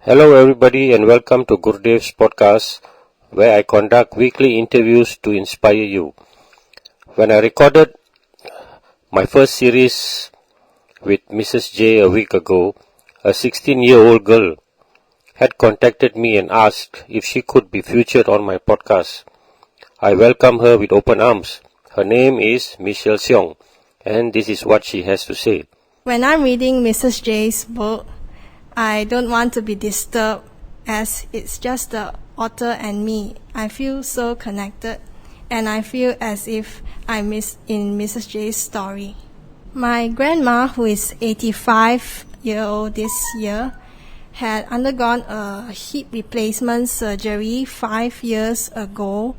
Hello everybody and welcome to Gurdev's podcast, where I conduct weekly interviews to inspire you. When I recorded my first series with Mrs J a week ago, a 16-year-old girl had contacted me and asked if she could be featured on my podcast. I welcome her with open arms. Her name is Michelle Seong, and this is what she has to say. When I'm reading Mrs J's book, I don't want to be disturbed as it's just the author and me. I feel so connected and I feel as if I'm in Mrs J's story. My grandma, who is 85-year-old this year, had undergone a hip replacement surgery 5 years ago.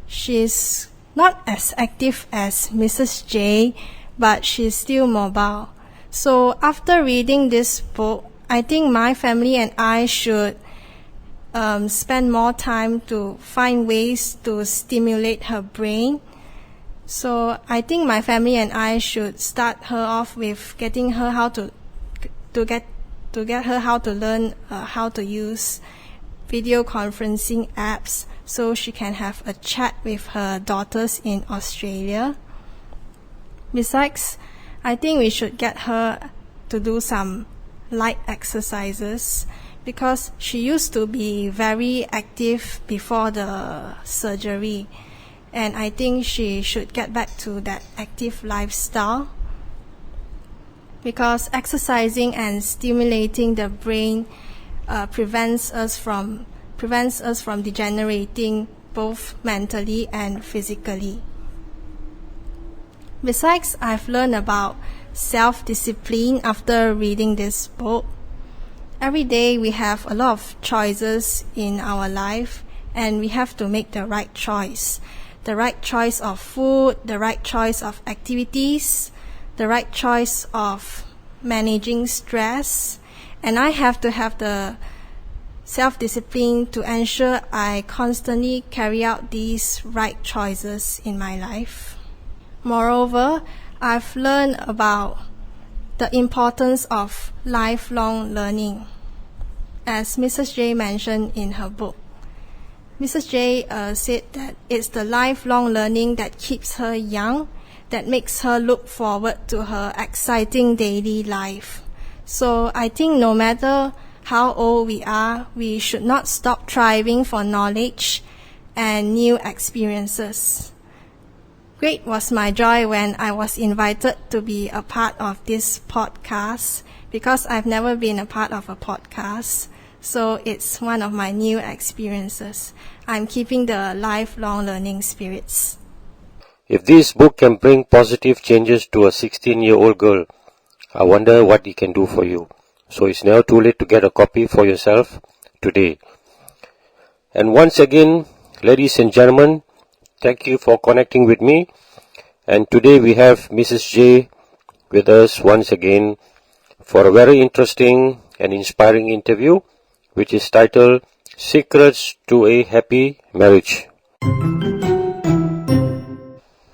She's not as active as Mrs J, but she's still mobile. So after reading this book, I think my family and I should spend more time to find ways to stimulate her brain. So I think my family and I should start her off with getting her how to get her how to learn how to use video conferencing apps so she can have a chat with her daughters in Australia. Besides, I think we should get her to do some light exercises because she used to be very active before the surgery, and I think she should get back to that active lifestyle because exercising and stimulating the brain prevents us from degenerating both mentally and physically. Besides, I've learned about self-discipline after reading this book. Every day we have a lot of choices in our life and we have to make the right choice. The right choice of food, the right choice of activities, the right choice of managing stress, and I have to have the self-discipline to ensure I constantly carry out these right choices in my life. Moreover, I've learned about the importance of lifelong learning, as Mrs. J mentioned in her book. Mrs. J said that it's the lifelong learning that keeps her young, that makes her look forward to her exciting daily life. So I think no matter how old we are, we should not stop striving for knowledge and new experiences. Great was my joy when I was invited to be a part of this podcast because I've never been a part of a podcast. So it's one of my new experiences. I'm keeping the lifelong learning spirits. If this book can bring positive changes to a 16-year-old girl, I wonder what it can do for you. So it's now too late to get a copy for yourself today. And once again, ladies and gentlemen, thank you for connecting with me. And today we have Mrs. J with us once again for a very interesting and inspiring interview, which is titled Secrets to a Happy Marriage.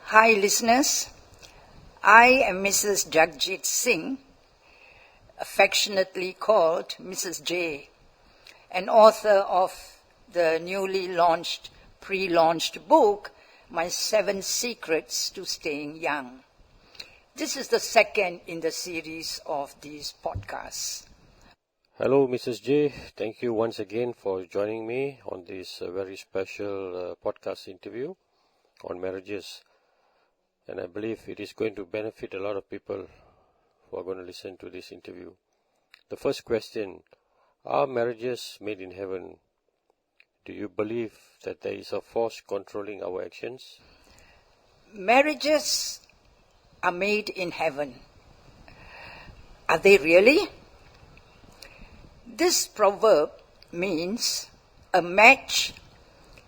Hi listeners, I am Mrs Jagjeet Singh, affectionately called Mrs J, an author of the newly pre-launched book, My 7 Secrets to Staying Young. This is the second in the series of these podcasts. Hello Mrs. J, thank you once again for joining me on this very special podcast interview on marriages. And I believe it is going to benefit a lot of people who are going to listen to this interview. The first question, are marriages made in heaven? Do you believe that there is a force controlling our actions? Marriages are made in heaven. Are they really? This proverb means a match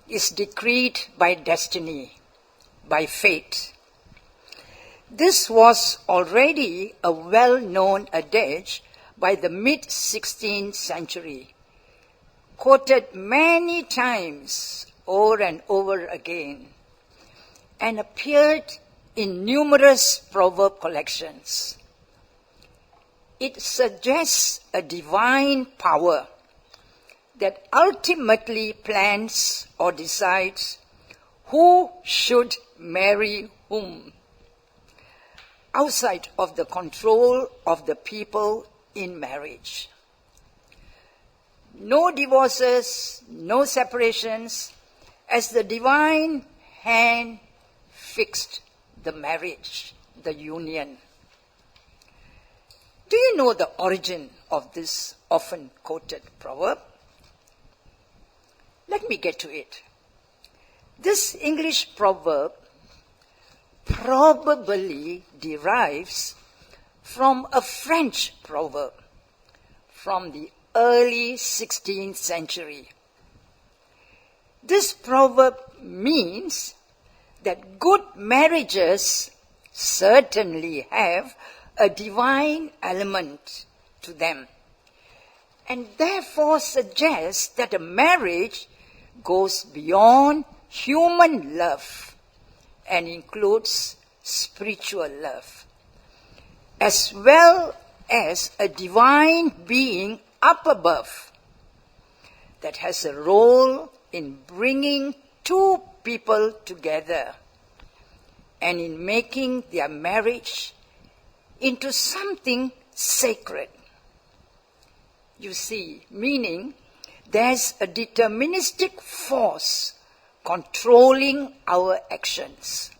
is decreed by destiny, by fate. This was already a well-known adage by the mid-16th century, quoted many times over and over again, and appeared in numerous proverb collections. it suggests a divine power that ultimately plans or decides who should marry whom, outside of the control of the people in marriage. No divorces, no separations, as the divine hand fixed the marriage, the union. Do you know the origin of this often quoted proverb? Let me get to it. This English proverb probably derives from a French proverb from the early 16th century. This proverb means that good marriages certainly have a divine element to them, and therefore suggests that a marriage goes beyond human love and includes spiritual love, as well as a divine being up above that has a role in bringing two people together and in making their marriage into something sacred. You see, meaning there's a deterministic force controlling our actions,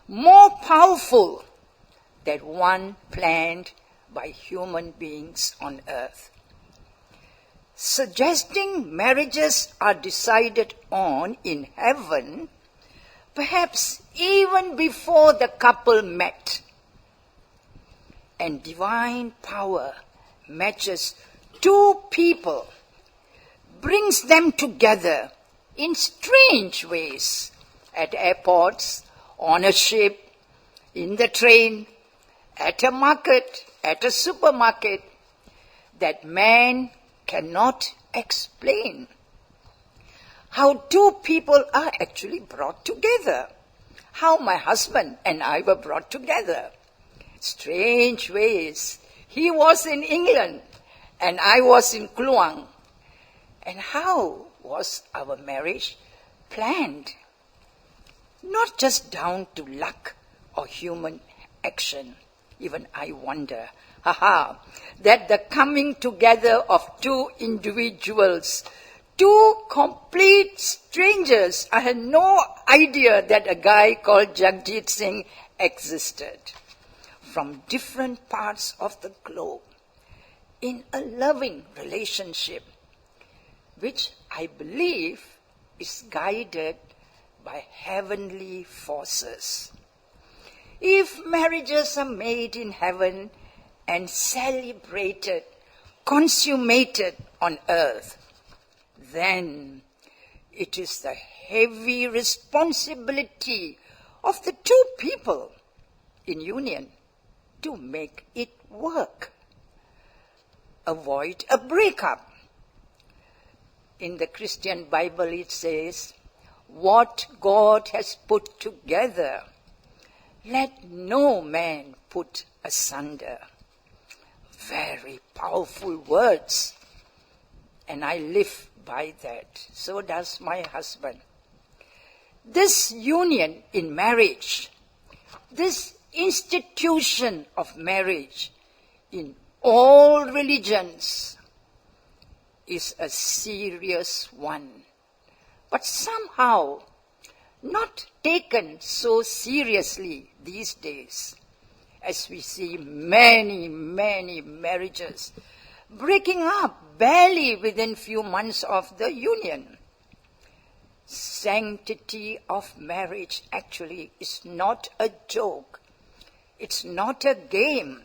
more powerful than one planned by human beings on earth. Suggesting marriages are decided on in heaven, perhaps even before the couple met, and divine power matches two people, brings them together in strange ways at airports, on a ship, in the train, at a market, at a supermarket, that man cannot explain. How two people are actually brought together. How my husband and I were brought together. Strange ways. He was in England and I was in Kluang. And how was our marriage planned? Not just down to luck or human action. Even I wonder, that the coming together of two individuals, two complete strangers. I had no idea that a guy called Jagjeet Singh existed, from different parts of the globe, in a loving relationship, which I believe is guided by heavenly forces. If marriages are made in heaven and celebrated, consummated on earth, then it is the heavy responsibility of the two people in union to make it work. Avoid a breakup. In the Christian Bible it says, what God has put together, let no man put asunder. Very powerful words. And I live by that. So does my husband. This union in marriage, this institution of marriage in all religions is a serious one. But somehow not taken so seriously these days, as we see many, many marriages breaking up barely within few months of the union. Sanctity of marriage actually is not a joke. It's not a game.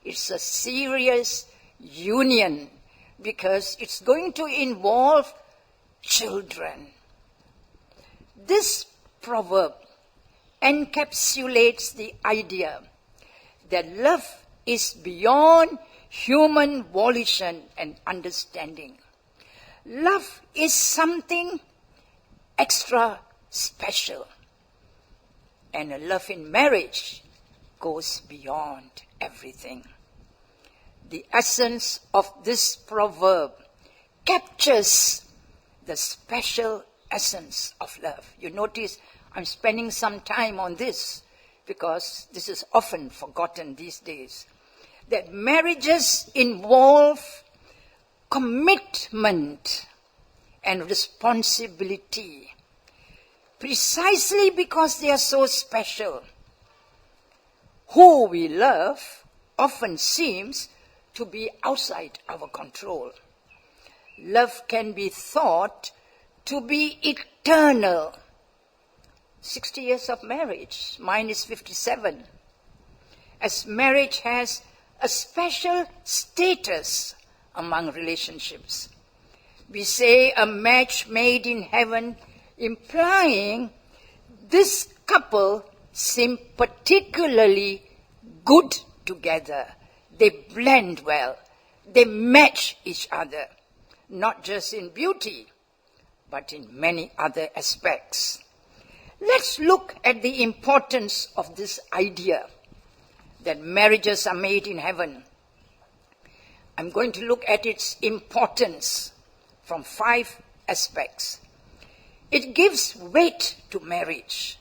It's a serious union because it's going to involve children. This proverb encapsulates the idea that love is beyond human volition and understanding. Love is something extra special. And a love in marriage goes beyond everything. The essence of this proverb captures the special essence of love. You notice I'm spending some time on this because this is often forgotten these days. That marriages involve commitment and responsibility precisely because they are so special. Who we love often seems to be outside our control. Love can be thought to be eternal. 60 years of marriage, mine is 57. As marriage has a special status among relationships. We say a match made in heaven, implying this couple seem particularly good together. They blend well. They match each other, not just in beauty, but in many other aspects. Let's look at the importance of this idea that marriages are made in heaven. I'm going to look at its importance from 5 aspects. It gives weight to marriage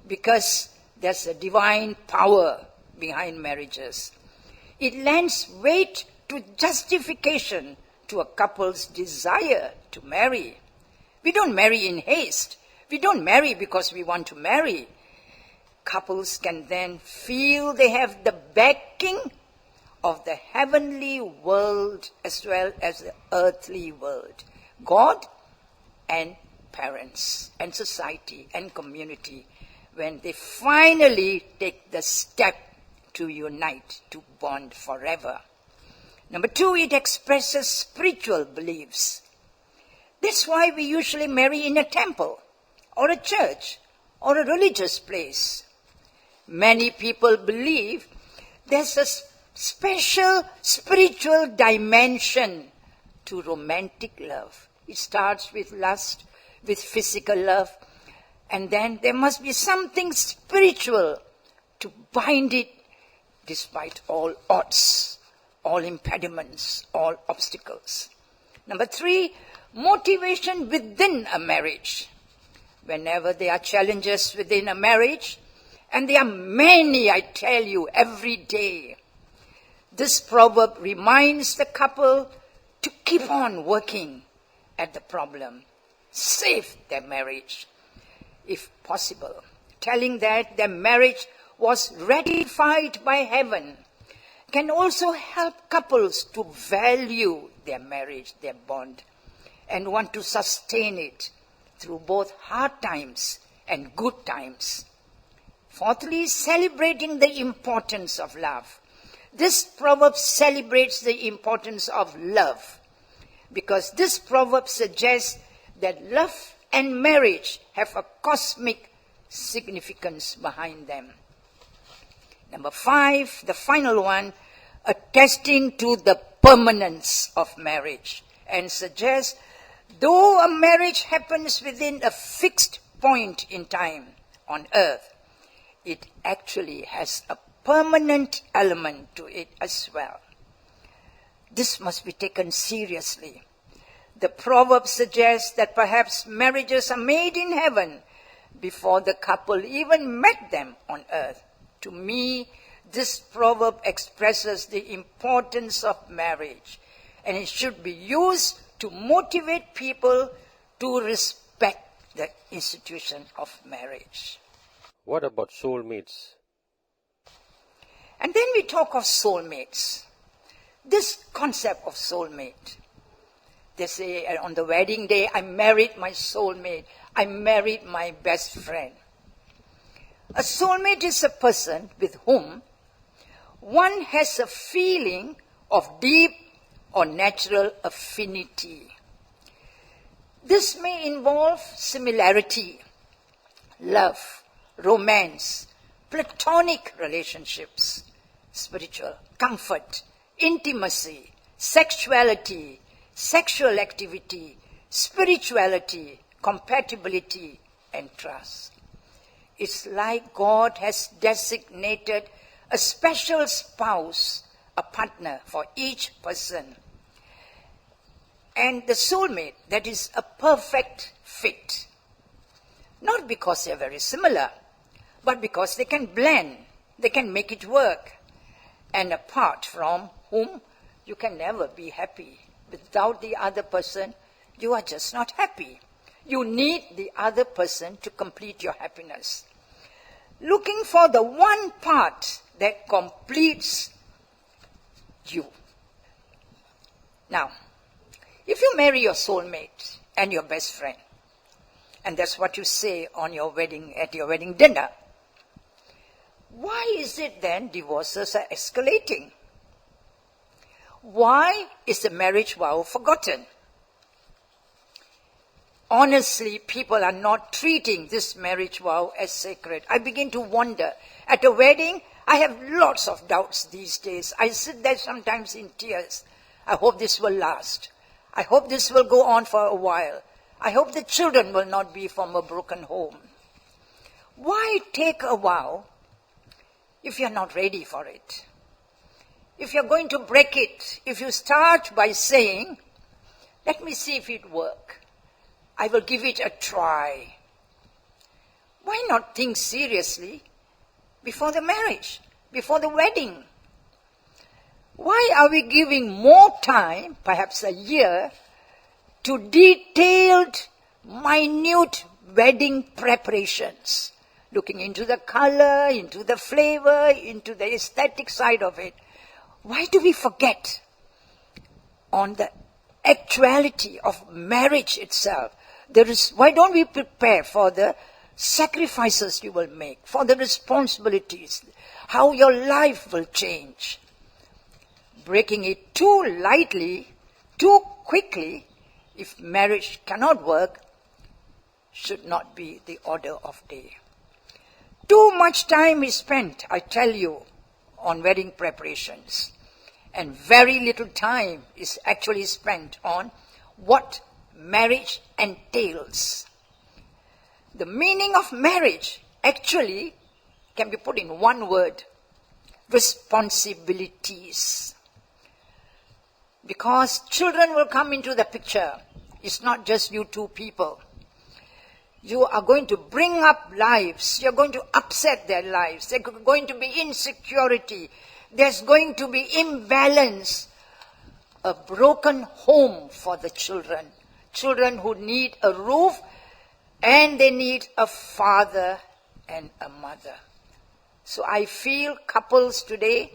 because there's a divine power behind marriages. It lends weight to justification to a couple's desire to marry. We don't marry in haste. We don't marry because we want to marry. Couples can then feel they have the backing of the heavenly world as well as the earthly world. God and parents and society and community when they finally take the step to unite, to bond forever. Number 2, it expresses spiritual beliefs. That's why we usually marry in a temple or a church or a religious place. Many people believe there's a special spiritual dimension to romantic love. It starts with lust, with physical love, and then there must be something spiritual to bind it despite all odds, all impediments, all obstacles. Number 3, motivation within a marriage. Whenever there are challenges within a marriage, and there are many, I tell you, every day, this proverb reminds the couple to keep on working at the problem, save their marriage, if possible, telling that their marriage was ratified by heaven, can also help couples to value their marriage, their bond, and want to sustain it through both hard times and good times. Fourthly, celebrating the importance of love. This proverb celebrates the importance of love because this proverb suggests that love and marriage have a cosmic significance behind them. Number 5, the final one, attesting to the permanence of marriage and suggests though a marriage happens within a fixed point in time on earth, it actually has a permanent element to it as well. This must be taken seriously. The proverb suggests that perhaps marriages are made in heaven before the couple even met them on earth. To me, this proverb expresses the importance of marriage, and it should be used to motivate people to respect the institution of marriage. What about soulmates? And then we talk of soulmates. This concept of soulmate. They say on the wedding day, I married my soulmate. I married my best friend. A soulmate is a person with whom one has a feeling of deep or natural affinity. This may involve similarity, love, romance, platonic relationships, spiritual comfort, intimacy, sexuality, sexual activity, spirituality, compatibility, and trust. It's like God has designated a special spouse, a partner for each person. And the soulmate, that is a perfect fit. Not because they are very similar, but because they can blend, they can make it work. And apart from whom you can never be happy. Without the other person, you are just not happy. You need the other person to complete your happiness. Looking for the one part that completes you. Now, if you marry your soulmate and your best friend, and that's what you say on your wedding, at your wedding dinner, why is it then divorces are escalating? Why is the marriage vow forgotten? Honestly, people are not treating this marriage vow as sacred. I begin to wonder. At a wedding, I have lots of doubts these days. I sit there sometimes in tears. I hope this will last. I hope this will go on for a while. I hope the children will not be from a broken home. Why take a vow if you're not ready for it? If you're going to break it, if you start by saying, let me see if it works. I will give it a try. Why not think seriously before the marriage, before the wedding? Why are we giving more time, perhaps a year, to detailed, minute wedding preparations? Looking into the color, into the flavor, into the aesthetic side of it. Why do we forget on the actuality of marriage itself? Why don't we prepare for the sacrifices you will make, for the responsibilities, how your life will change? Breaking it too lightly, too quickly, if marriage cannot work, should not be the order of day. Too much time is spent, I tell you, on wedding preparations. And very little time is actually spent on what marriage entails. The meaning of marriage actually can be put in one word: responsibilities. Because children will come into the picture. It's not just you two people. You are going to bring up lives. You're going to upset their lives. There's going to be insecurity. There's going to be imbalance. A broken home for the children. Children who need a roof and they need a father and a mother. So I feel couples today,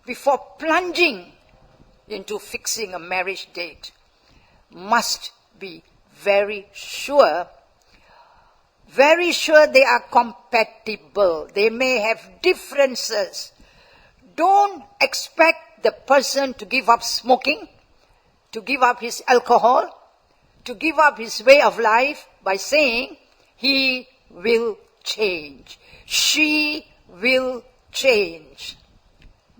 before plunging into fixing a marriage date, must be very sure they are compatible. They may have differences. Don't expect the person to give up smoking, to give up his alcohol, to give up his way of life by saying he will change. She will change.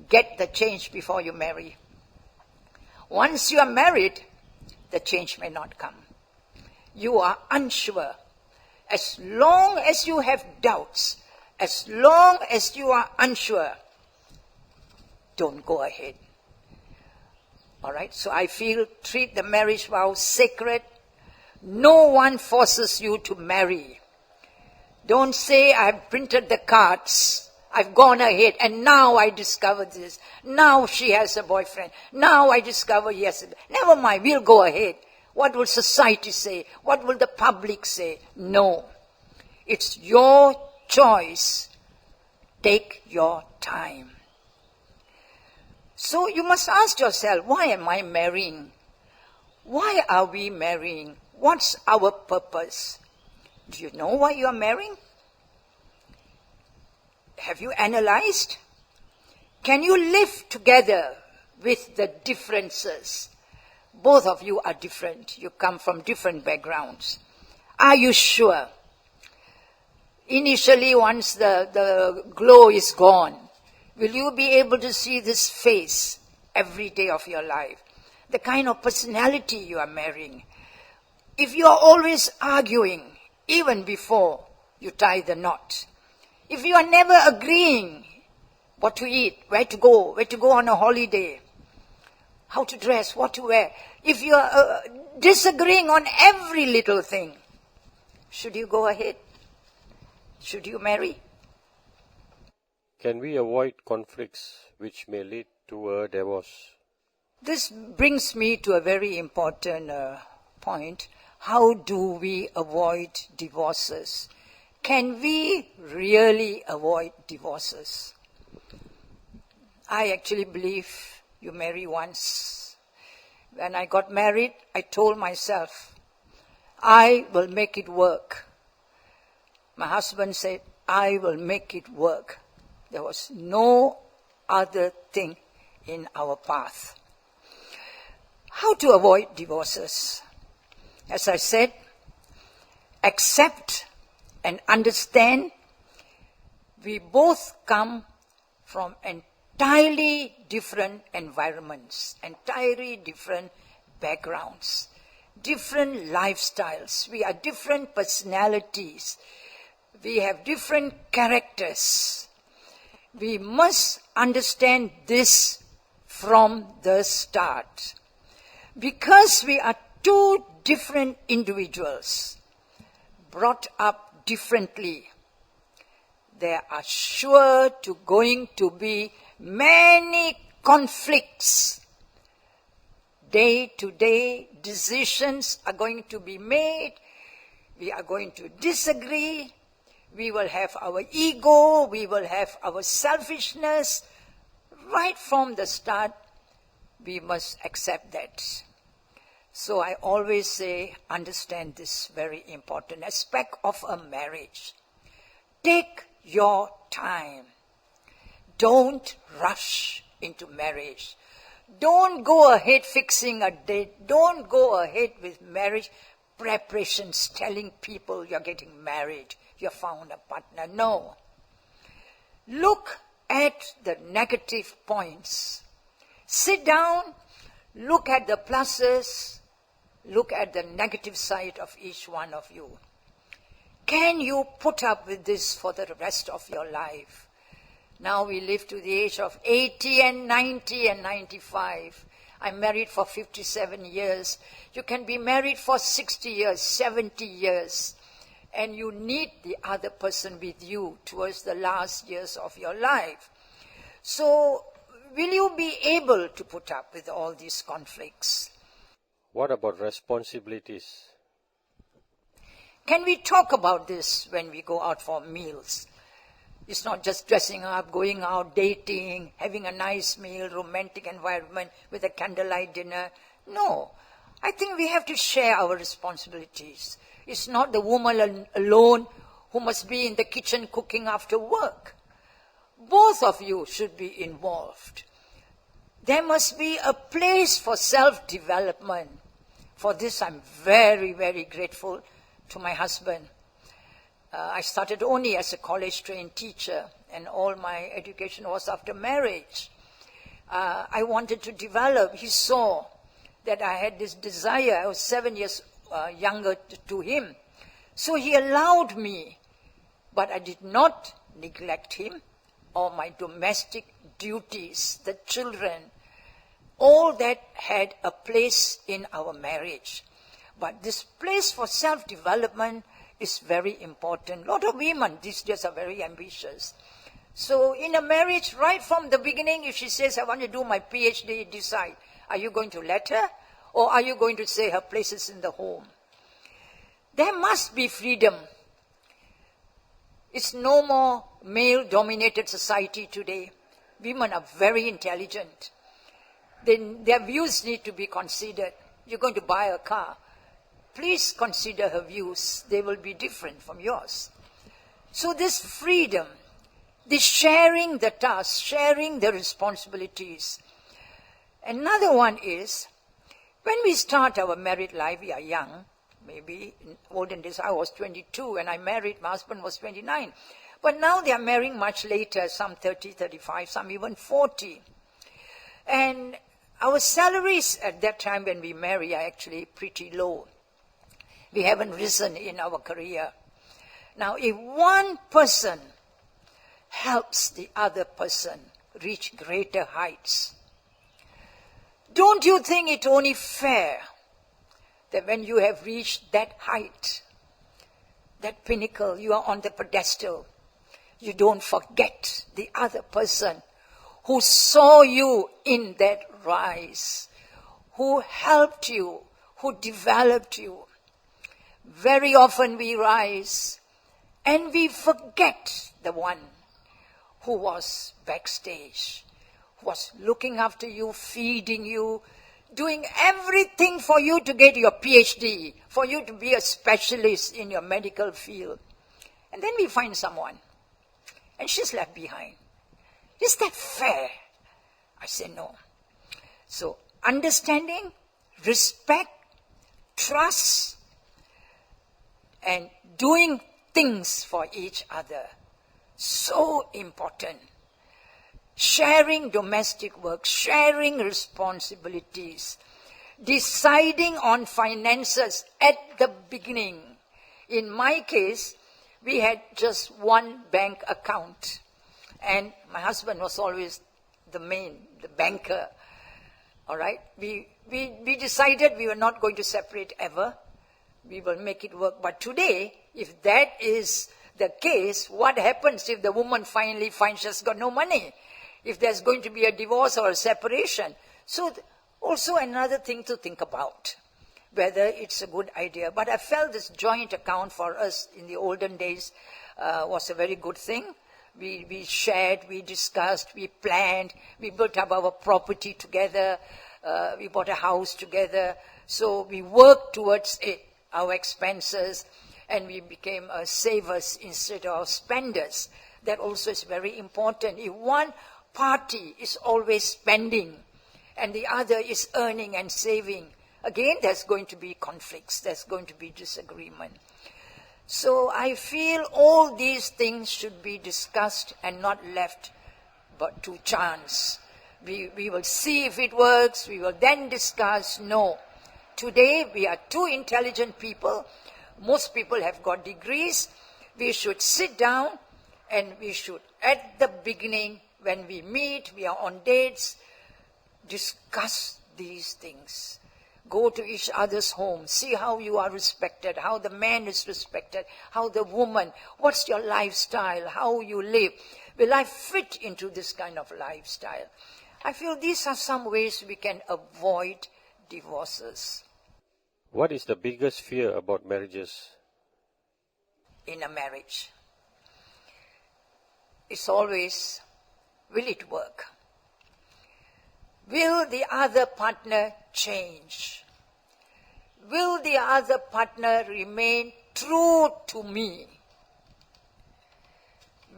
Get the change before you marry. Once you are married, the change may not come. You are unsure. As long as you have doubts, as long as you are unsure, don't go ahead. All right? So I feel, treat the marriage vow sacred. No one forces you to marry. Don't say, I have printed the cards. I've gone ahead and now I discovered this. Now she has a boyfriend. Now I discover he has a... Never mind, we'll go ahead. What will society say? What will the public say? No. It's your choice. Take your time. So you must ask yourself, why am I marrying? Why are we marrying? What's our purpose? Do you know why you are marrying? Have you analyzed? Can you live together with the differences? Both of you are different. You come from different backgrounds. Are you sure? Initially, once the glow is gone, will you be able to see this face every day of your life? The kind of personality you are marrying. If you are always arguing, even before you tie the knot, if you are never agreeing what to eat, where to go on a holiday, how to dress, what to wear. If you are disagreeing on every little thing, should you go ahead? Should you marry? Can we avoid conflicts which may lead to a divorce? This brings me to a very important point. How do we avoid divorces? Can we really avoid divorces? I actually believe you marry once. When I got married, I told myself, I will make it work. My husband said, I will make it work. There was no other thing in our path. How to avoid divorces? As I said, accept and understand we both come from entirely different environments, entirely different backgrounds, different lifestyles. We are different personalities. We have different characters. We must understand this from the start. Because we are two different individuals, brought up differently, there are sure to going to be many conflicts. Day to day decisions are going to be made. We are going to disagree. We will have our ego. We will have our selfishness. Right from the start, we must accept that. So I always say, understand this very important aspect of a marriage. Take your time. Don't rush into marriage. Don't go ahead fixing a date. Don't go ahead with marriage preparations, telling people you're getting married, you found a partner. No. Look at the negative points. Sit down, look at the pluses, look at the negative side of each one of you. Can you put up with this for the rest of your life? Now we live to the age of 80 and 90 and 95. I'm married for 57 years. You can be married for 60 years, 70 years. And you need the other person with you towards the last years of your life. So, will you be able to put up with all these conflicts? What about responsibilities? Can we talk about this when we go out for meals? It's not just dressing up, going out, dating, having a nice meal, romantic environment with a candlelight dinner. No. I think we have to share our responsibilities. It's not the woman alone who must be in the kitchen cooking after work. Both of you should be involved. There must be a place for self-development. For this, I'm very, very grateful to my husband. I started only as a college-trained teacher, and all my education was after marriage. I wanted to develop. He saw that I had this desire. I was 7 years younger to him. So he allowed me, but I did not neglect him or my domestic duties, the children. All that had a place in our marriage. But this place for self-development is very important. A lot of women these days are very ambitious. So in a marriage, right from the beginning, if she says, I want to do my PhD, decide, are you going to let her? Or are you going to say her place is in the home? There must be freedom. It's no more male-dominated society today. Women are very intelligent. Their views need to be considered. You're going to buy a car. Please consider her views. They will be different from yours. So this freedom, this sharing the tasks, sharing the responsibilities. Another one is, when we start our married life, we are young. Maybe in olden days I was 22 when I married, my husband was 29. But now they are marrying much later, some 30, 35, some even 40. And our salaries at that time when we marry are actually pretty low. We haven't risen in our career. Now, if one person helps the other person, reach greater heights. Don't you think it only fair that when you have reached that height, that pinnacle, you are on the pedestal, you don't forget the other person who saw you in that rise, who helped you, who developed you. Very often we rise and we forget the one who was backstage, who was looking after you, feeding you, doing everything for you to get your PhD, for you to be a specialist in your medical field. And then we find someone, and she's left behind. Is that fair? I say no. So, understanding, respect, trust, and doing things for each other. So important. Sharing domestic work, sharing responsibilities, deciding on finances at the beginning. In my case, we had just one bank account. And my husband was always the banker. All right? We decided we were not going to separate ever. We will make it work. But today, if that is the case, what happens if the woman finally finds she's got no money? If there's going to be a divorce or a separation? So also another thing to think about, whether it's a good idea. But I felt this joint account for us in the olden days was a very good thing. We shared, we discussed, we planned, we built up our property together, we bought a house together. So we worked towards it, our expenses, and we became savers instead of spenders. That also is very important. If one party is always spending and the other is earning and saving, again there's going to be conflicts, there's going to be disagreement. So I feel all these things should be discussed and not left but to chance. We will see if it works, we will then discuss. No. Today we are two intelligent people. Most people have got degrees. We should sit down and we should, at the beginning, when we meet, we are on dates, discuss these things. Go to each other's home, see how you are respected, how the man is respected, how the woman, what's your lifestyle, how you live. Will I fit into this kind of lifestyle? I feel these are some ways we can avoid divorces. What is the biggest fear about marriages? In a marriage, it's always, will it work? Will the other partner change? Will the other partner remain true to me?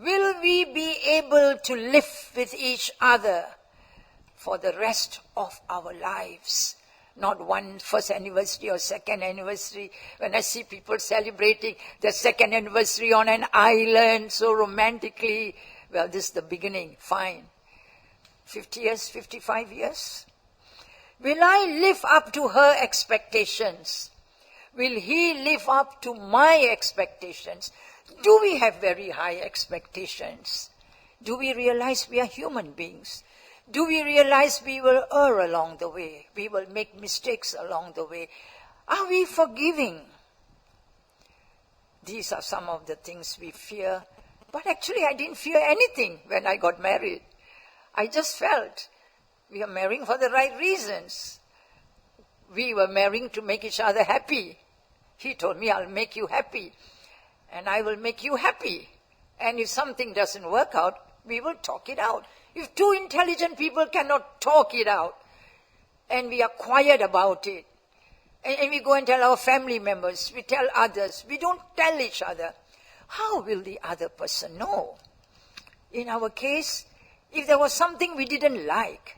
Will we be able to live with each other for the rest of our lives? Not one first anniversary or second anniversary. When I see people celebrating their second anniversary on an island so romantically, well, this is the beginning, fine. 50 years, 55 years? Will I live up to her expectations? Will he live up to my expectations? Do we have very high expectations? Do we realize we are human beings? Do we realize we will err along the way? We will make mistakes along the way. Are we forgiving? These are some of the things we fear. But actually I didn't fear anything when I got married. I just felt we are marrying for the right reasons. We were marrying to make each other happy. He told me, I'll make you happy. And I will make you happy. And if something doesn't work out, we will talk it out. If two intelligent people cannot talk it out, and we are quiet about it, and we go and tell our family members, we tell others, we don't tell each other, how will the other person know? In our case, if there was something we didn't like,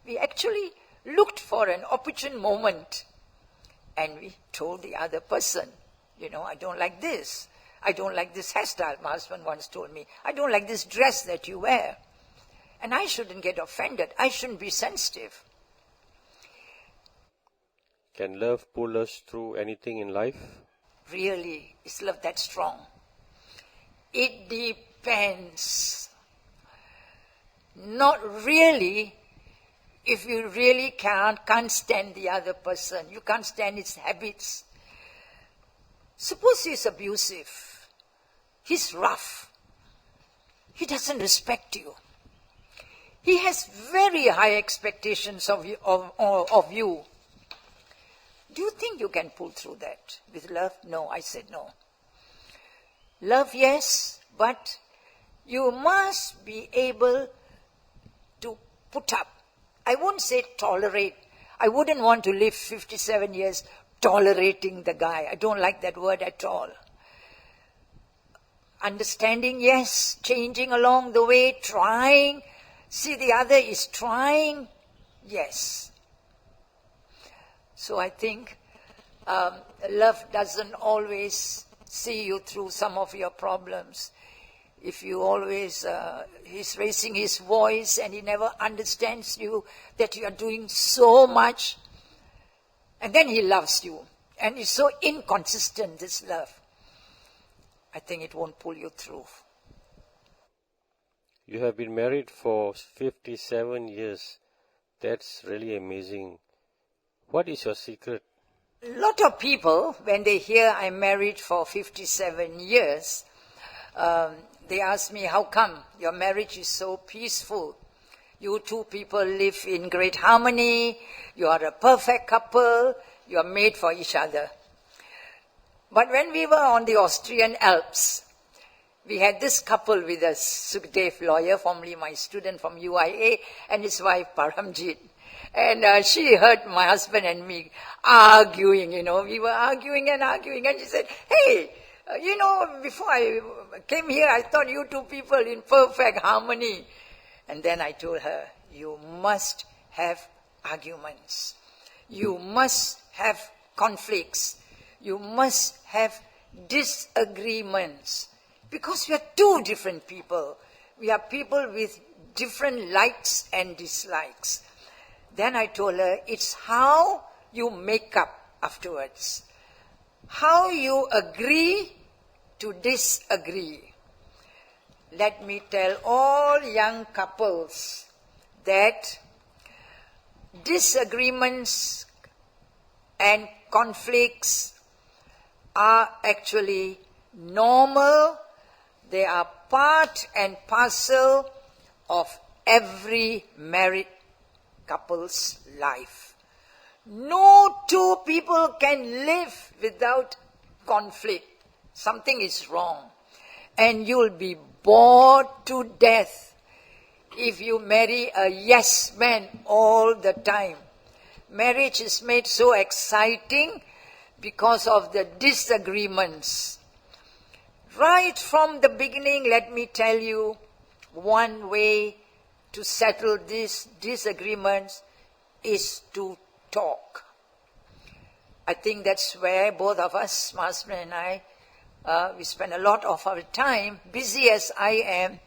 we actually looked for an opportune moment and we told the other person, I don't like this. I don't like this hairstyle, my husband once told me. I don't like this dress that you wear. And I shouldn't get offended. I shouldn't be sensitive. Can love pull us through anything in life? Really, is love that strong? It depends. Not really, if you really can't stand the other person. You can't stand his habits. Suppose he's abusive. He's rough. He doesn't respect you. He has very high expectations of you. Do you think you can pull through that with love? No, I said no. Love, yes, but you must be able to put up. I won't say tolerate. I wouldn't want to live 57 years tolerating the guy. I don't like that word at all. Understanding, yes. Changing along the way, trying. See, the other is trying, yes. So I think love doesn't always see you through some of your problems. If you always, he's raising his voice and he never understands you, that you are doing so much, and then he loves you. And it's so inconsistent, this love. I think it won't pull you through. You have been married for 57 years. That's really amazing. What is your secret? A lot of people, when they hear I'm married for 57 years, they ask me, how come your marriage is so peaceful? You two people live in great harmony. You are a perfect couple. You are made for each other. But when we were on the Austrian Alps, we had this couple with us, Gurdev, lawyer, formerly my student from UIA, and his wife Paramjit. And she heard my husband and me arguing, We were arguing, and she said, hey, before I came here, I thought you two people in perfect harmony. And then I told her, you must have arguments. You must have conflicts. You must have disagreements. Because we are two different people. We are people with different likes and dislikes. Then I told her, it's how you make up afterwards. How you agree to disagree. Let me tell all young couples that disagreements and conflicts are actually normal. They are part and parcel of every married couple's life. No two people can live without conflict. Something is wrong. And you'll be bored to death if you marry a yes man all the time. Marriage is made so exciting because of the disagreements. Right from the beginning, let me tell you, one way to settle these disagreements is to talk. I think that's where both of us, my husband and I, we spend a lot of our time, busy as I am,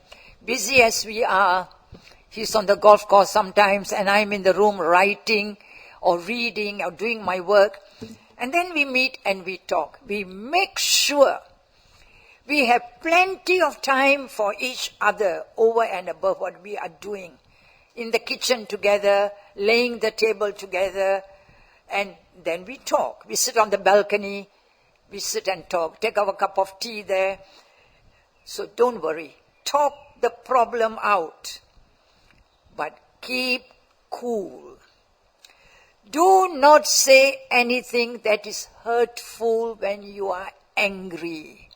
busy as we are. He's on the golf course sometimes, and I'm in the room writing or reading or doing my work. And then we meet and we talk. We make sure we have plenty of time for each other over and above what we are doing. In the kitchen together, laying the table together, and then we talk. We sit on the balcony, we sit and talk, take our cup of tea there. So don't worry, talk the problem out, but keep cool. Do not say anything that is hurtful when you are angry.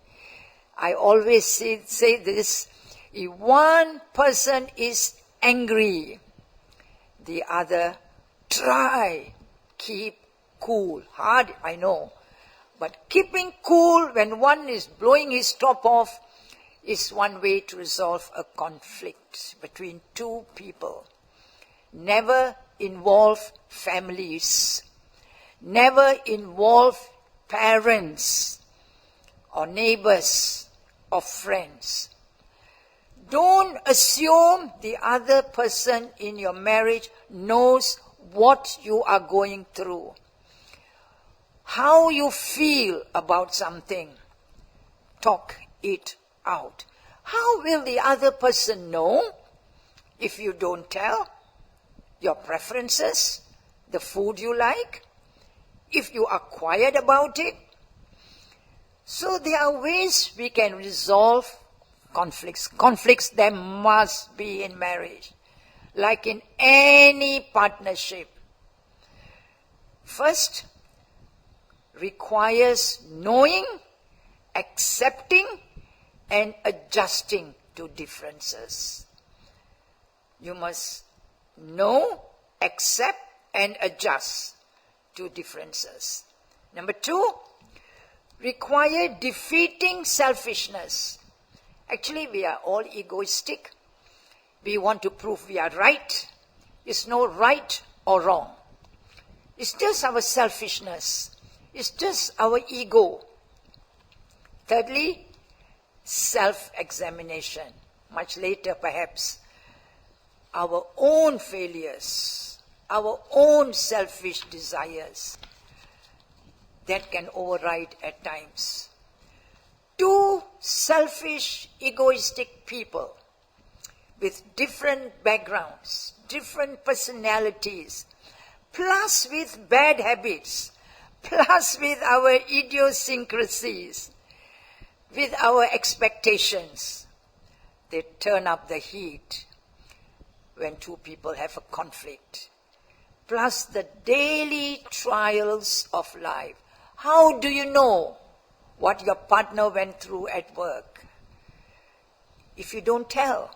I always say this, if one person is angry, the other keep cool. Hard, I know. But keeping cool when one is blowing his top off is one way to resolve a conflict between two people. Never involve families. Never involve parents or neighbors or friends. Don't assume the other person in your marriage knows what you are going through. How you feel about something. Talk it out. How will the other person know? If you don't tell your preferences, the food you like, if you are quiet about it. So there are ways we can resolve conflicts. Conflicts there must be in marriage, like in any partnership. First, requires knowing, accepting, and adjusting to differences. You must know, accept, and adjust to differences. Number two, require defeating selfishness. Actually, we are all egoistic. We want to prove we are right. There's no right or wrong. It's just our selfishness. It's just our ego. Thirdly, self-examination. Much later, perhaps, our own failures, our own selfish desires that can override at times. Two selfish, egoistic people with different backgrounds, different personalities, plus with bad habits, plus with our idiosyncrasies, with our expectations, they turn up the heat when two people have a conflict. Plus the daily trials of life. How do you know what your partner went through at work? If you don't tell,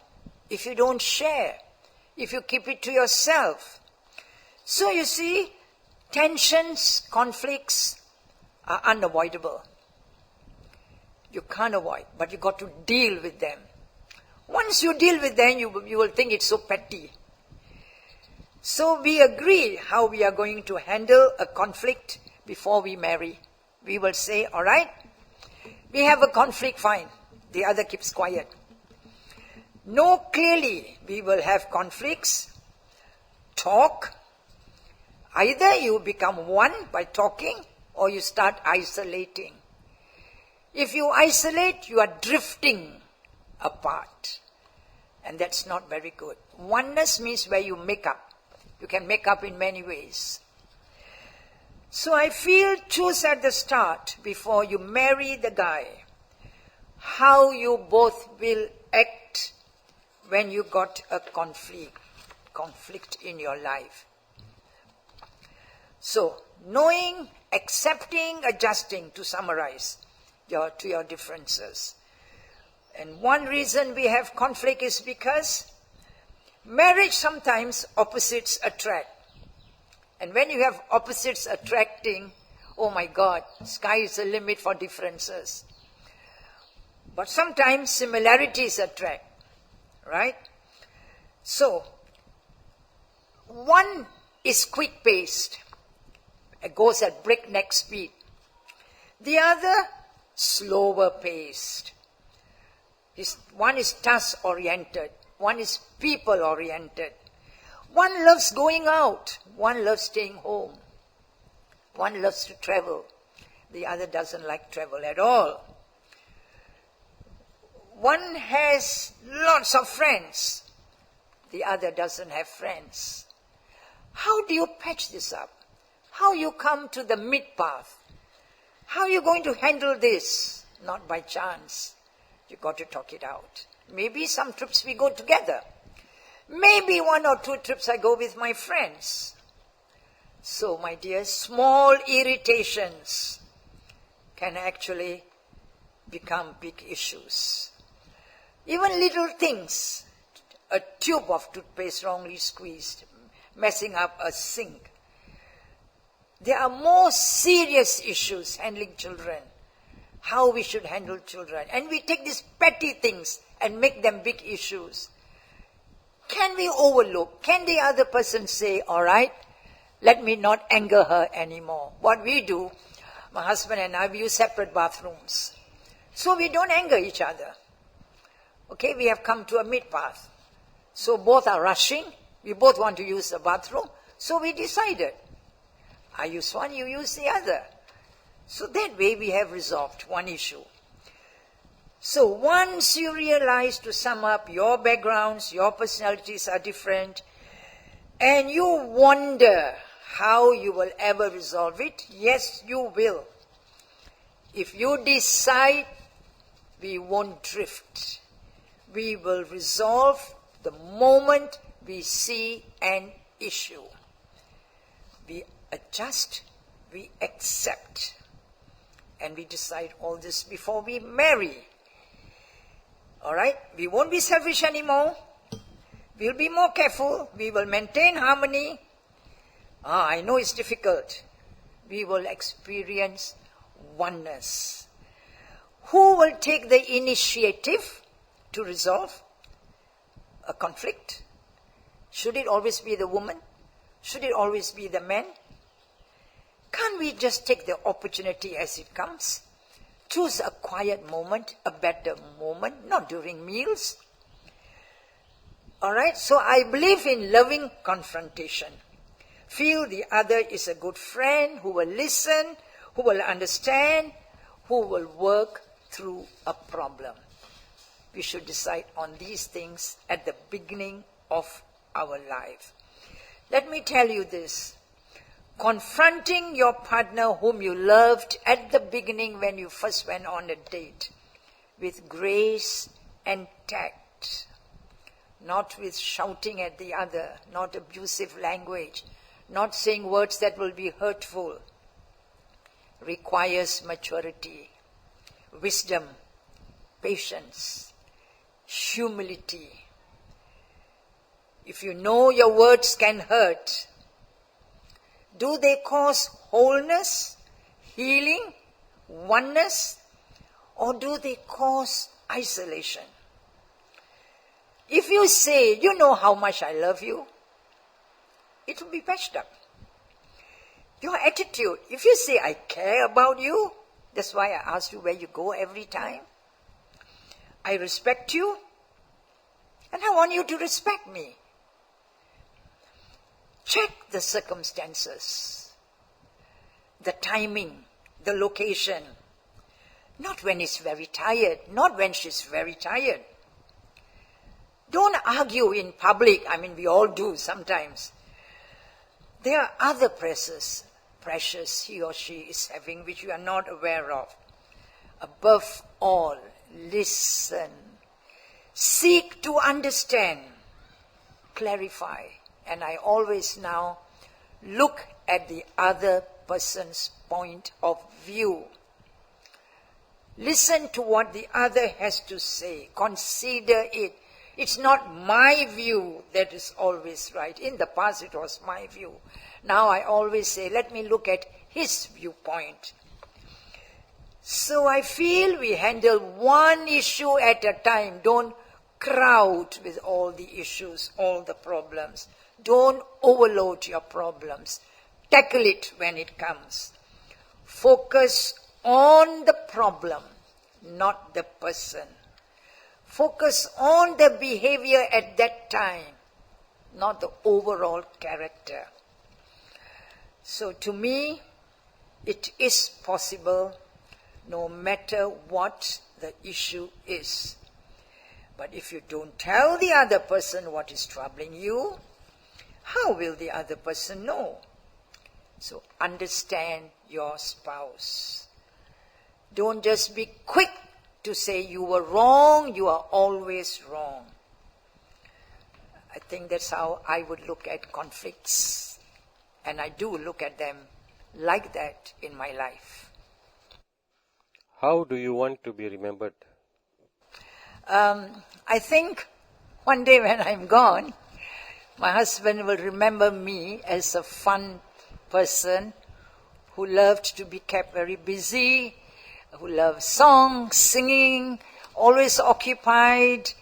if you don't share, if you keep it to yourself. So you see, tensions, conflicts are unavoidable. You can't avoid, but you got to deal with them. Once you deal with them, you will think it's so petty. So we agree how we are going to handle a conflict before we marry. We will say, all right, we have a conflict, fine. The other keeps quiet. Know clearly we will have conflicts. Talk. Either you become one by talking or you start isolating. If you isolate, you are drifting apart. And that's not very good. Oneness means where you make up. You can make up in many ways. So I feel, choose at the start, before you marry the guy, how you both will act when you got a conflict in your life. So, knowing, accepting, adjusting, to summarize to your differences. And one reason we have conflict is because marriage sometimes opposites attract. And when you have opposites attracting, oh my God, sky is the limit for differences. But sometimes similarities attract, right? So, one is quick-paced. It goes at breakneck speed. The other, slower-paced. One is task-oriented. One is people-oriented. One loves going out. One loves staying home. One loves to travel. The other doesn't like travel at all. One has lots of friends. The other doesn't have friends. How do you patch this up? How you come to the mid-path? How are you going to handle this? Not by chance. You got to talk it out. Maybe some trips we go together. Maybe 1 or 2 trips I go with my friends. So, my dear, small irritations can actually become big issues. Even little things, a tube of toothpaste wrongly squeezed, messing up a sink. There are more serious issues handling children, how we should handle children. And we take these petty things and make them big issues. Can we overlook? Can the other person say, all right, let me not anger her anymore? What we do, my husband and I, we use separate bathrooms. So we don't anger each other. Okay, we have come to a mid-path. So both are rushing. We both want to use the bathroom. So we decided, I use one, you use the other. So that way we have resolved one issue. So once you realize, to sum up, your backgrounds, your personalities are different, and you wonder how you will ever resolve it, yes, you will. If you decide, we won't drift. We will resolve the moment we see an issue. We adjust, we accept, and we decide all this before we marry. All right? We won't be selfish anymore. We'll be more careful. We will maintain harmony. I know it's difficult. We will experience oneness. Who will take the initiative to resolve a conflict? Should it always be the woman? Should it always be the man? Can't we just take the opportunity as it comes? Choose a quiet moment, a better moment, not during meals. All right? So I believe in loving confrontation. Feel the other is a good friend who will listen, who will understand, who will work through a problem. We should decide on these things at the beginning of our life. Let me tell you this. Confronting your partner whom you loved at the beginning when you first went on a date with grace and tact, not with shouting at the other, not abusive language, not saying words that will be hurtful, requires maturity, wisdom, patience, humility. If you know your words can hurt, do they cause wholeness, healing, oneness, or do they cause isolation? If you say, you know how much I love you, it will be patched up. Your attitude, if you say, I care about you, that's why I ask you where you go every time. I respect you, and I want you to respect me. Check the circumstances, the timing, the location. Not when he's very tired, not when she's very tired. Don't argue in public. I mean, we all do sometimes. There are other pressures he or she is having which you are not aware of. Above all, listen. Seek to understand. Clarify. And I always now look at the other person's point of view. Listen to what the other has to say. Consider it. It's not my view that is always right. In the past it was my view. Now I always say, let me look at his viewpoint. So I feel we handle one issue at a time. Don't crowd with all the issues, all the problems. Don't overload your problems. Tackle it when it comes. Focus on the problem, not the person. Focus on the behavior at that time, not the overall character. So to me, it is possible no matter what the issue is. But if you don't tell the other person what is troubling you, how will the other person know? So understand your spouse. Don't just be quick to say you were wrong, you are always wrong. I think that's how I would look at conflicts. And I do look at them like that in my life. How do you want to be remembered? I think one day when I'm gone, my husband will remember me as a fun person who loved to be kept very busy, who loved songs, singing, always occupied,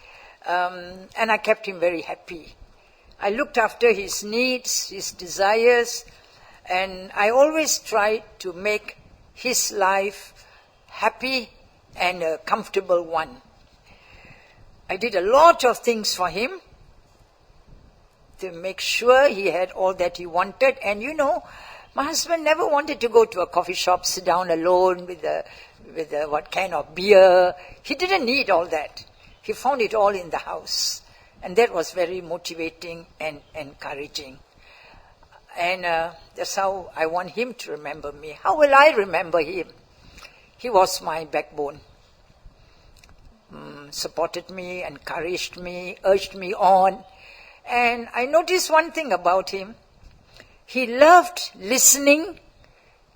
and I kept him very happy. I looked after his needs, his desires, and I always tried to make his life happy and a comfortable one. I did a lot of things for him to make sure he had all that he wanted. And you know, My husband never wanted to go to a coffee shop, sit down alone with what kind of beer. He didn't need all that. He found it all in the house. And that was very motivating and encouraging. And that's how I want him to remember me. How will I remember him? He was my backbone. Supported me, encouraged me, urged me on. And I noticed one thing about him. He loved listening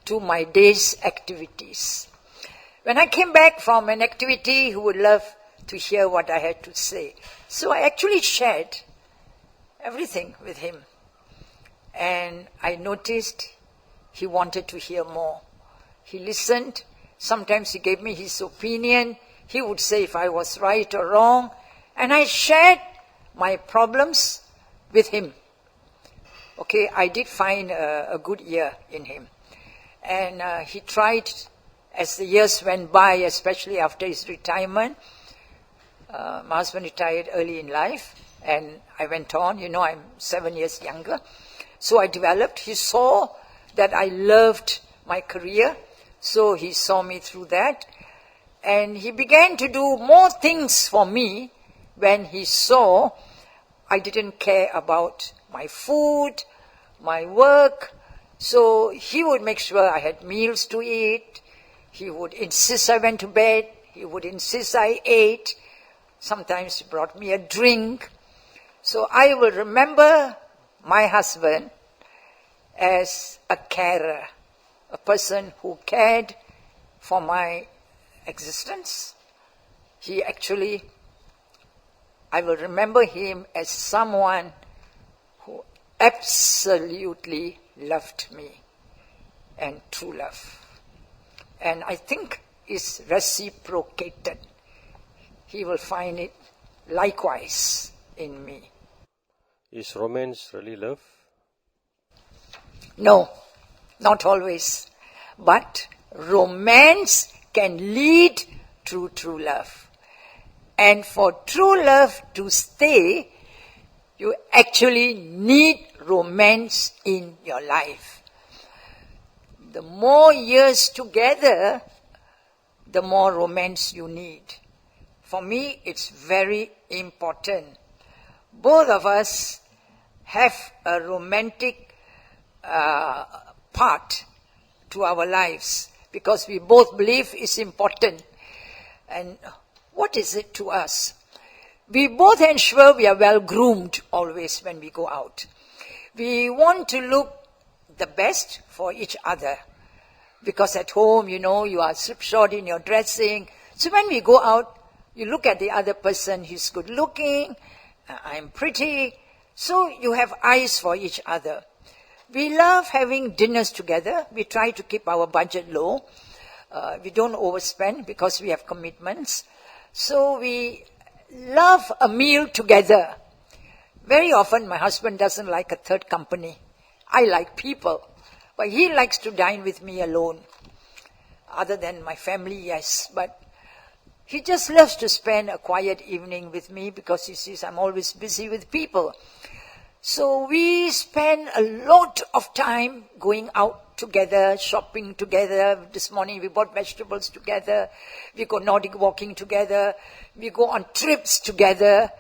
to my day's activities. When I came back from an activity, he would love to hear what I had to say. So I actually shared everything with him. And I noticed he wanted to hear more. He listened. Sometimes he gave me his opinion. He would say if I was right or wrong. And I shared my problems with him. Okay, I did find a good ear in him. And he tried, as the years went by, especially after his retirement. My husband retired early in life, and I went on. I'm 7 years younger. So I developed. He saw that I loved my career, so he saw me through that. And he began to do more things for me when he saw I didn't care about my food, my work. So he would make sure I had meals to eat. He would insist I went to bed. He would insist I ate. Sometimes he brought me a drink. So I will remember my husband as a carer, a person who cared for my existence. I will remember him as someone who absolutely loved me, and true love. And I think is reciprocated. He will find it likewise in me. Is romance really love? No, not always. But romance can lead to true love. And for true love to stay, you actually need romance in your life. The more years together, the more romance you need. For me, it's very important. Both of us have a romantic part to our lives because we both believe it's important. And what is it to us? We both ensure we are well groomed always when we go out. We want to look the best for each other. Because at home, you are slipshod in your dressing. So when we go out, you look at the other person, he's good looking, I'm pretty. So you have eyes for each other. We love having dinners together. We try to keep our budget low. We don't overspend because we have commitments. So we love a meal together. Very often my husband doesn't like a third company. I like people. But he likes to dine with me alone. Other than my family, yes. But he just loves to spend a quiet evening with me because he sees I'm always busy with people. So we spend a lot of time going out together, shopping together. This morning we bought vegetables together. We go Nordic walking together. We go on trips together.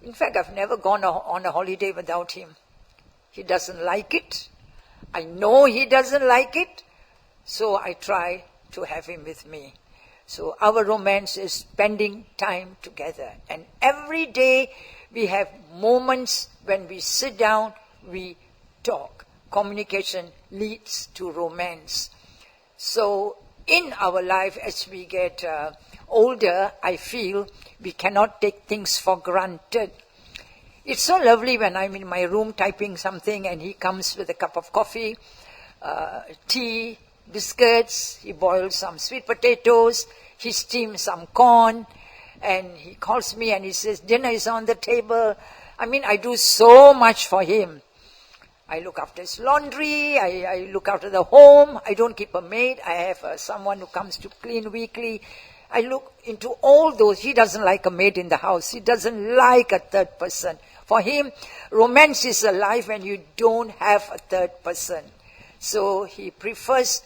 In fact, I've never gone on a holiday without him. He doesn't like it. I know he doesn't like it. So I try to have him with me. So our romance is spending time together. And every day we have moments when we sit down, we talk. Communication leads to romance. So in our life, as we get older, I feel we cannot take things for granted. It's so lovely when I'm in my room typing something and he comes with a cup of coffee, tea, biscuits, he boils some sweet potatoes, he steams some corn, and he calls me and he says, dinner is on the table. I do so much for him. I look after his laundry, I look after the home, I don't keep a maid, I have someone who comes to clean weekly. I look into all those. He doesn't like a maid in the house. He doesn't like a third person. For him, romance is alive when you don't have a third person. So he prefers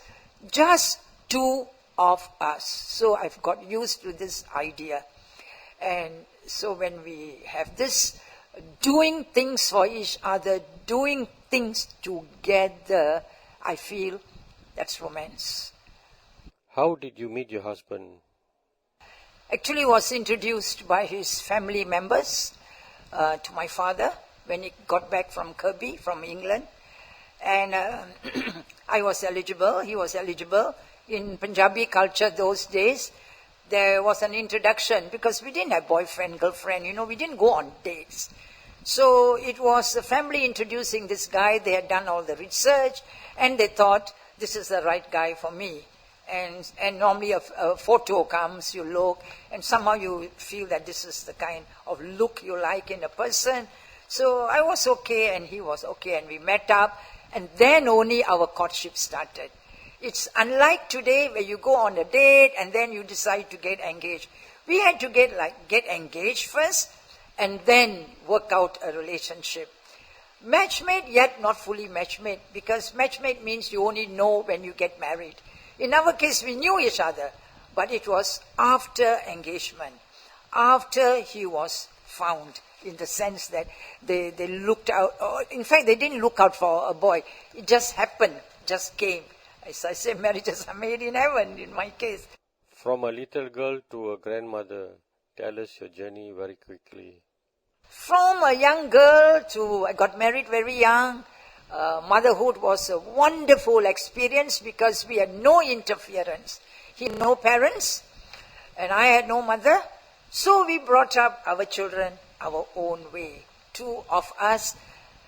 just two of us. So I've got used to this idea. And so when we have this doing things for each other, doing things together, I feel that's romance. How did you meet your husband? Actually was introduced by his family members to my father when he got back from Kirby, from England. And I was eligible, he was eligible. In Punjabi culture those days, there was an introduction because we didn't have boyfriend, girlfriend, we didn't go on dates. So it was the family introducing this guy. They had done all the research and they thought, this is the right guy for me. And normally a photo comes, you look, and somehow you feel that this is the kind of look you like in a person. So I was okay and he was okay and we met up, and then only our courtship started. It's unlike today where you go on a date and then you decide to get engaged. We had to get engaged first and then work out a relationship. Matchmade, yet not fully matchmade, because matchmade means you only know when you get married. In our case, we knew each other, but it was after engagement, after he was found, in the sense that they looked out. In fact, they didn't look out for a boy. It just happened, just came. As I say, marriages are made in heaven, in my case. From a little girl to a grandmother, tell us your journey very quickly. From a young girl to, I got married very young. Motherhood was a wonderful experience because we had no interference. He had no parents and I had no mother. So we brought up our children our own way. Two of us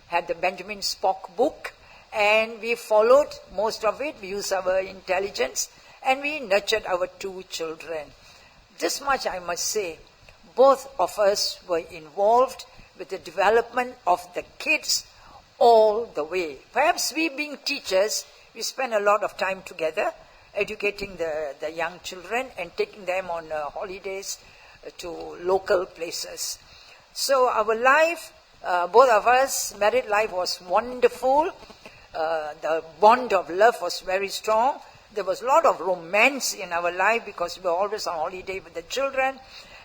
had the Benjamin Spock book and we followed most of it. We used our intelligence and we nurtured our two children. This much I must say, both of us were involved with the development of the kids all the way. Perhaps we being teachers, we spend a lot of time together educating the young children and taking them on holidays to local places. So our life, both of us, married life was wonderful. The bond of love was very strong. There was a lot of romance in our life because we were always on holiday with the children.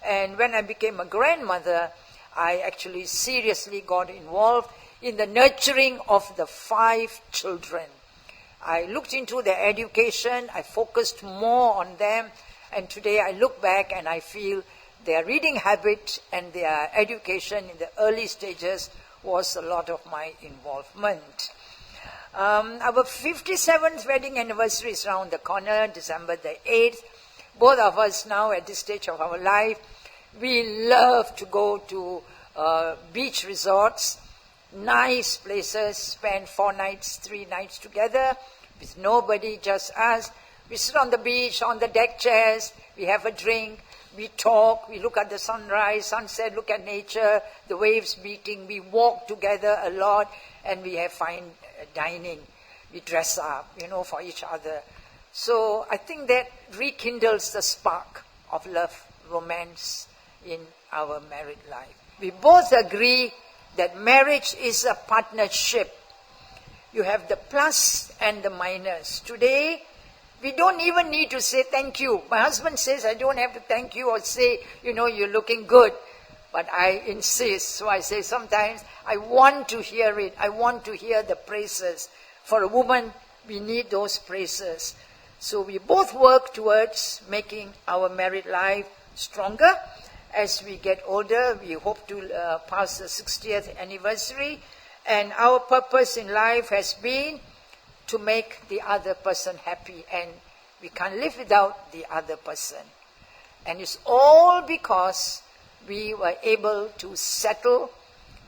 And when I became a grandmother, I actually seriously got involved in the nurturing of the 5 children. I looked into their education, I focused more on them, and today I look back and I feel their reading habit and their education in the early stages was a lot of my involvement. Our 57th wedding anniversary is around the corner, December the 8th. Both of us now at this stage of our life, we love to go to beach resorts, nice places, spend 4 nights, 3 nights together with nobody, just us. We sit on the beach, on the deck chairs, we have a drink, we talk, we look at the sunrise, sunset, look at nature, the waves beating, we walk together a lot, and we have fine dining. We dress up, for each other. So I think that rekindles the spark of love, romance in our married life. We both agree that marriage is a partnership. You have the plus and the minus. Today, we don't even need to say thank you. My husband says I don't have to thank you or say, you're looking good. But I insist. So I say sometimes I want to hear it. I want to hear the praises. For a woman, we need those praises. So we both work towards making our married life stronger. As we get older, we hope to pass the 60th anniversary. And our purpose in life has been to make the other person happy. And we can't live without the other person. And it's all because we were able to settle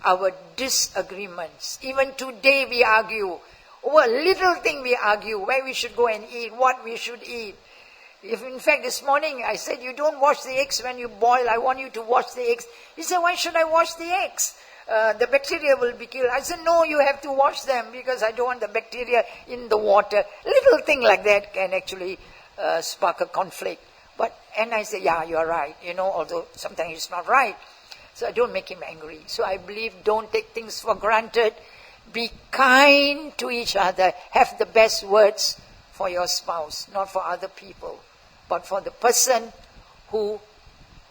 our disagreements. Even today we argue. Over a little thing we argue, where we should go and eat, what we should eat. If in fact this morning I said, you don't wash the eggs when you boil, I want you to wash the eggs. He said, why should I wash the eggs? The bacteria will be killed. I said, no, you have to wash them because I don't want the bacteria in the water. Little thing like that can actually spark a conflict. And I say, yeah, you're right, although sometimes it's not right. So I don't make him angry. So I believe don't take things for granted. Be kind to each other. Have the best words for your spouse, not for other people, but for the person who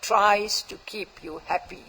tries to keep you happy.